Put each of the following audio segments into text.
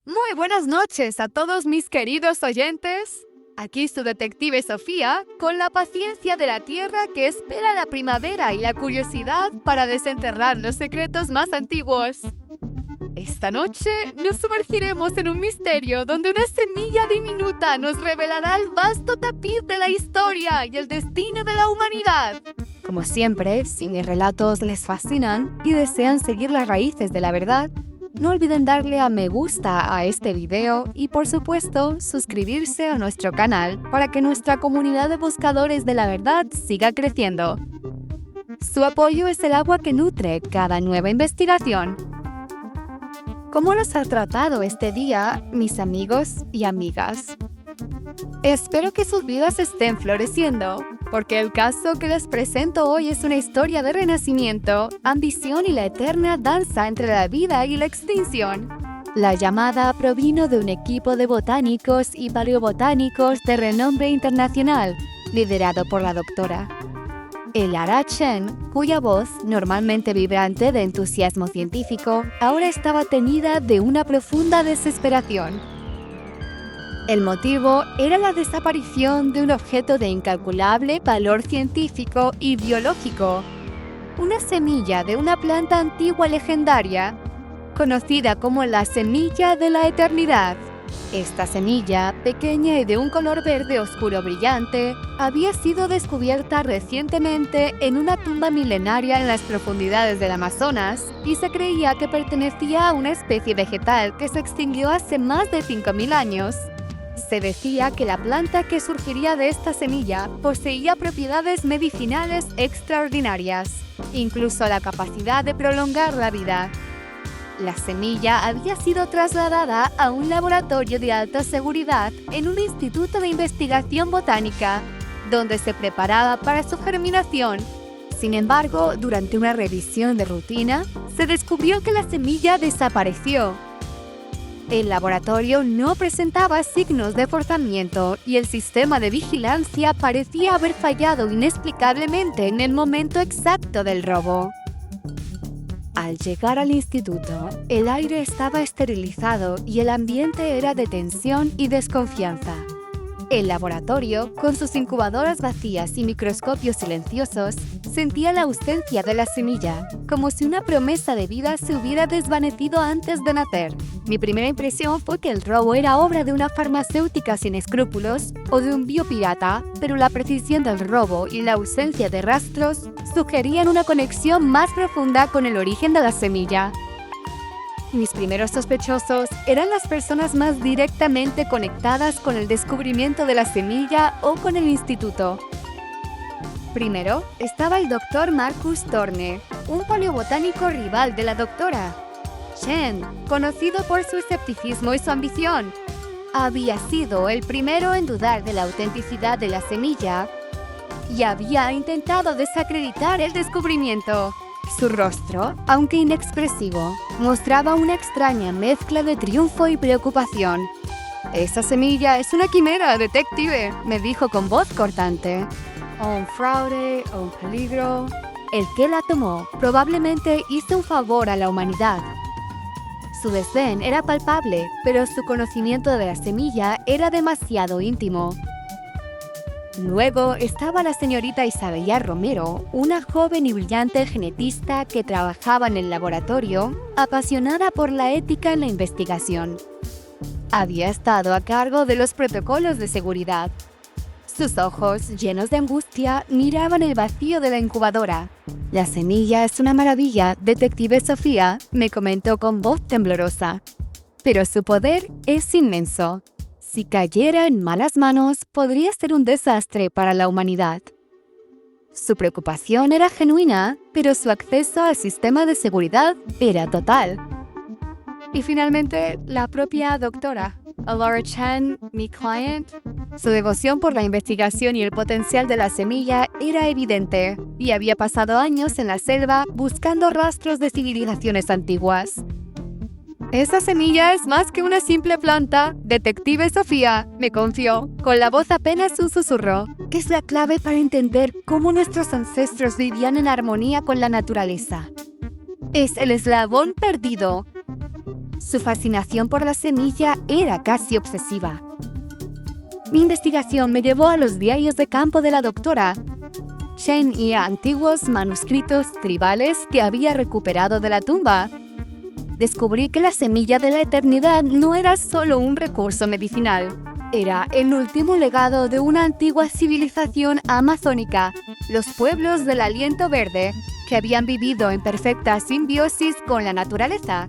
Muy buenas noches a todos mis queridos oyentes. Aquí su detective Sofía, con la paciencia de la tierra que espera la primavera y la curiosidad para desenterrar los secretos más antiguos. Esta noche nos sumergiremos en un misterio donde una semilla diminuta nos revelará el vasto tapiz de la historia y el destino de la humanidad. Como siempre, si mis relatos les fascinan y desean seguir las raíces de la verdad, no olviden darle a me gusta a este video y por supuesto suscribirse a nuestro canal para que nuestra comunidad de buscadores de la verdad siga creciendo. Su apoyo es el agua que nutre cada nueva investigación. ¿Cómo los ha tratado este día, mis amigos y amigas? Espero que sus vidas estén floreciendo, porque el caso que les presento hoy es una historia de renacimiento, ambición y la eterna danza entre la vida y la extinción. La llamada provino de un equipo de botánicos y paleobotánicos de renombre internacional, liderado por la doctora Lara Chen, cuya voz, normalmente vibrante de entusiasmo científico, ahora estaba teñida de una profunda desesperación. El motivo era la desaparición de un objeto de incalculable valor científico y biológico, una semilla de una planta antigua legendaria, conocida como la semilla de la eternidad. Esta semilla, pequeña y de un color verde oscuro brillante, había sido descubierta recientemente en una tumba milenaria en las profundidades del Amazonas y se creía que pertenecía a una especie vegetal que se extinguió hace más de 5.000 años. Se decía que la planta que surgiría de esta semilla poseía propiedades medicinales extraordinarias, incluso la capacidad de prolongar la vida. La semilla había sido trasladada a un laboratorio de alta seguridad en un instituto de investigación botánica, donde se preparaba para su germinación. Sin embargo, durante una revisión de rutina, se descubrió que la semilla desapareció. El laboratorio no presentaba signos de forzamiento y el sistema de vigilancia parecía haber fallado inexplicablemente en el momento exacto del robo. Al llegar al instituto, el aire estaba esterilizado y el ambiente era de tensión y desconfianza. El laboratorio, con sus incubadoras vacías y microscopios silenciosos, sentía la ausencia de la semilla, como si una promesa de vida se hubiera desvanecido antes de nacer. Mi primera impresión fue que el robo era obra de una farmacéutica sin escrúpulos o de un biopirata, pero la precisión del robo y la ausencia de rastros sugerían una conexión más profunda con el origen de la semilla. Mis primeros sospechosos eran las personas más directamente conectadas con el descubrimiento de la semilla o con el instituto. Primero estaba el Dr. Marcus Thorne, un paleobotánico rival de la doctora Chen, conocido por su escepticismo y su ambición. Había sido el primero en dudar de la autenticidad de la semilla y había intentado desacreditar el descubrimiento. Su rostro, aunque inexpresivo, mostraba una extraña mezcla de triunfo y preocupación. «Esa semilla es una quimera, detective», me dijo con voz cortante. «O un fraude, o un peligro». El que la tomó probablemente hizo un favor a la humanidad. Su desdén era palpable, pero su conocimiento de la semilla era demasiado íntimo. Luego estaba la señorita Isabella Romero, una joven y brillante genetista que trabajaba en el laboratorio, apasionada por la ética en la investigación. Había estado a cargo de los protocolos de seguridad. Sus ojos, llenos de angustia, miraban el vacío de la incubadora. «La semilla es una maravilla, detective Sofía», me comentó con voz temblorosa. «Pero su poder es inmenso. Si cayera en malas manos, podría ser un desastre para la humanidad». Su preocupación era genuina, pero su acceso al sistema de seguridad era total. Y finalmente, la propia doctora Lara Chen, mi client. Su devoción por la investigación y el potencial de la semilla era evidente, y había pasado años en la selva buscando rastros de civilizaciones antiguas. «Esa semilla es más que una simple planta, detective Sofía», me confió, con la voz apenas un susurro. «Es la clave para entender cómo nuestros ancestros vivían en armonía con la naturaleza. Es el eslabón perdido». Su fascinación por la semilla era casi obsesiva. Mi investigación me llevó a los diarios de campo de la doctora Chen y a antiguos manuscritos tribales que había recuperado de la tumba. Descubrí que la semilla de la eternidad no era solo un recurso medicinal. Era el último legado de una antigua civilización amazónica, los pueblos del aliento verde, que habían vivido en perfecta simbiosis con la naturaleza.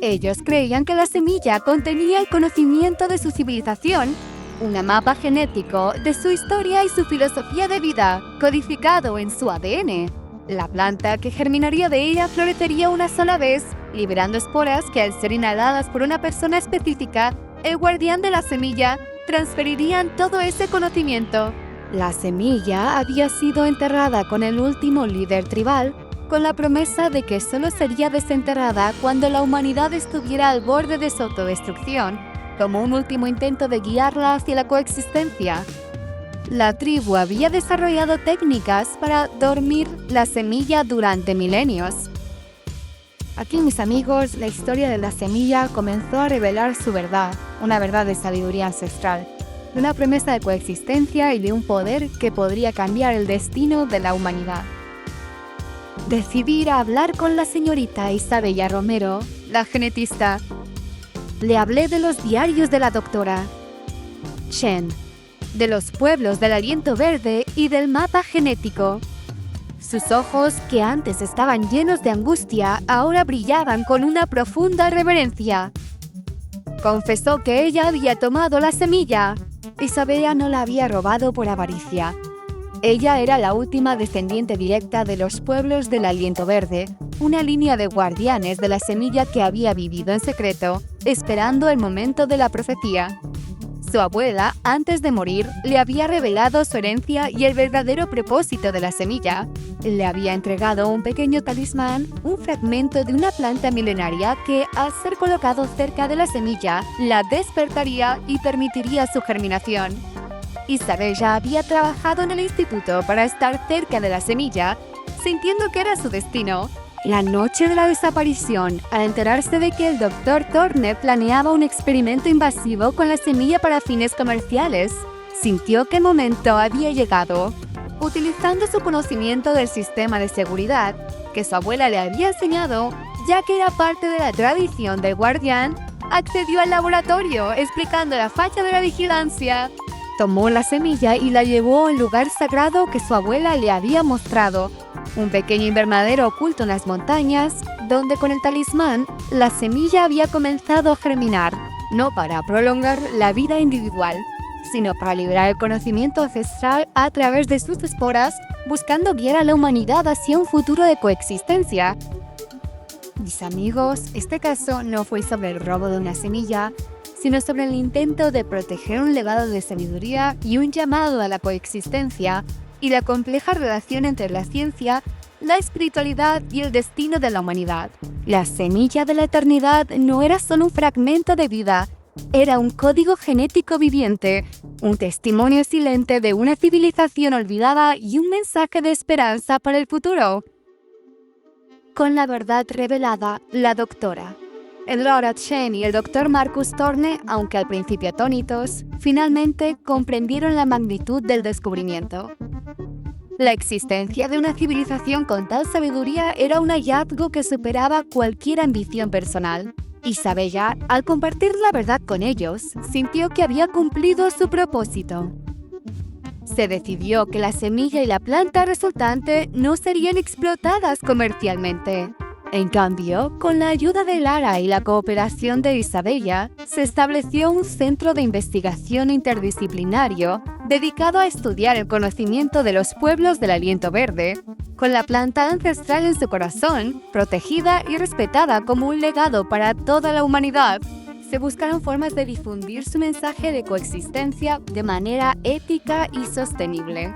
Ellos creían que la semilla contenía el conocimiento de su civilización, un mapa genético de su historia y su filosofía de vida, codificado en su ADN. La planta que germinaría de ella florecería una sola vez, liberando esporas que al ser inhaladas por una persona específica, el guardián de la semilla transferirían todo ese conocimiento. La semilla había sido enterrada con el último líder tribal, con la promesa de que solo sería desenterrada cuando la humanidad estuviera al borde de su autodestrucción, como un último intento de guiarla hacia la coexistencia. La tribu había desarrollado técnicas para dormir la semilla durante milenios. Aquí, mis amigos, la historia de la semilla comenzó a revelar su verdad, una verdad de sabiduría ancestral, de una promesa de coexistencia y de un poder que podría cambiar el destino de la humanidad. Decidí ir a hablar con la señorita Isabella Romero, la genetista. Le hablé de los diarios de la doctora Chen, de los pueblos del aliento verde y del mapa genético. Sus ojos, que antes estaban llenos de angustia, ahora brillaban con una profunda reverencia. Confesó que ella había tomado la semilla. Isabella no la había robado por avaricia. Ella era la última descendiente directa de los pueblos del aliento verde, una línea de guardianes de la semilla que había vivido en secreto, esperando el momento de la profecía. Su abuela, antes de morir, le había revelado su herencia y el verdadero propósito de la semilla. Le había entregado un pequeño talismán, un fragmento de una planta milenaria que, al ser colocado cerca de la semilla, la despertaría y permitiría su germinación. Isabella había trabajado en el instituto para estar cerca de la semilla, sintiendo que era su destino. La noche de la desaparición, al enterarse de que el Dr. Thorne planeaba un experimento invasivo con la semilla para fines comerciales, sintió que el momento había llegado. Utilizando su conocimiento del sistema de seguridad, que su abuela le había enseñado, ya que era parte de la tradición del guardián, accedió al laboratorio explicando la falla de la vigilancia. Tomó la semilla y la llevó al lugar sagrado que su abuela le había mostrado, un pequeño invernadero oculto en las montañas, donde con el talismán la semilla había comenzado a germinar, no para prolongar la vida individual, sino para liberar el conocimiento ancestral a través de sus esporas, buscando guiar a la humanidad hacia un futuro de coexistencia. Mis amigos, este caso no fue sobre el robo de una semilla, sino sobre el intento de proteger un legado de sabiduría y un llamado a la coexistencia, y la compleja relación entre la ciencia, la espiritualidad y el destino de la humanidad. La semilla de la eternidad no era solo un fragmento de vida, era un código genético viviente, un testimonio silente de una civilización olvidada y un mensaje de esperanza para el futuro. Con la verdad revelada, la doctora. El Lord Chen y el Dr. Marcus Thorne, aunque al principio atónitos, finalmente comprendieron la magnitud del descubrimiento. La existencia de una civilización con tal sabiduría era un hallazgo que superaba cualquier ambición personal. Isabella, al compartir la verdad con ellos, sintió que había cumplido su propósito. Se decidió que la semilla y la planta resultante no serían explotadas comercialmente. En cambio, con la ayuda de Lara y la cooperación de Isabella, se estableció un centro de investigación interdisciplinario dedicado a estudiar el conocimiento de los pueblos del aliento verde, con la planta ancestral en su corazón, protegida y respetada como un legado para toda la humanidad. Se buscaron formas de difundir su mensaje de coexistencia de manera ética y sostenible.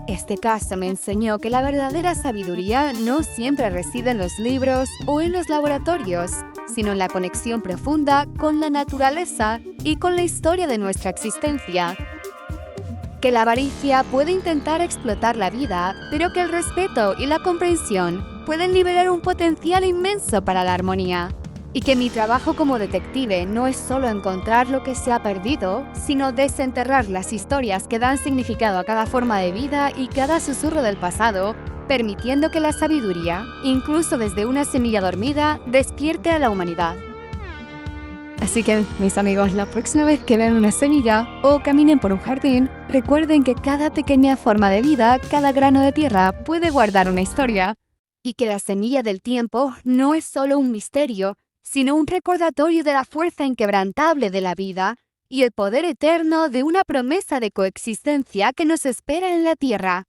Este caso me enseñó que la verdadera sabiduría no siempre reside en los libros o en los laboratorios, sino en la conexión profunda con la naturaleza y con la historia de nuestra existencia. Que la avaricia puede intentar explotar la vida, pero que el respeto y la comprensión pueden liberar un potencial inmenso para la armonía. Y que mi trabajo como detective no es solo encontrar lo que se ha perdido, sino desenterrar las historias que dan significado a cada forma de vida y cada susurro del pasado, permitiendo que la sabiduría, incluso desde una semilla dormida, despierte a la humanidad. Así que, mis amigos, la próxima vez que vean una semilla o caminen por un jardín, recuerden que cada pequeña forma de vida, cada grano de tierra puede guardar una historia, y que la semilla del tiempo no es solo un misterio, sino un recordatorio de la fuerza inquebrantable de la vida y el poder eterno de una promesa de coexistencia que nos espera en la tierra.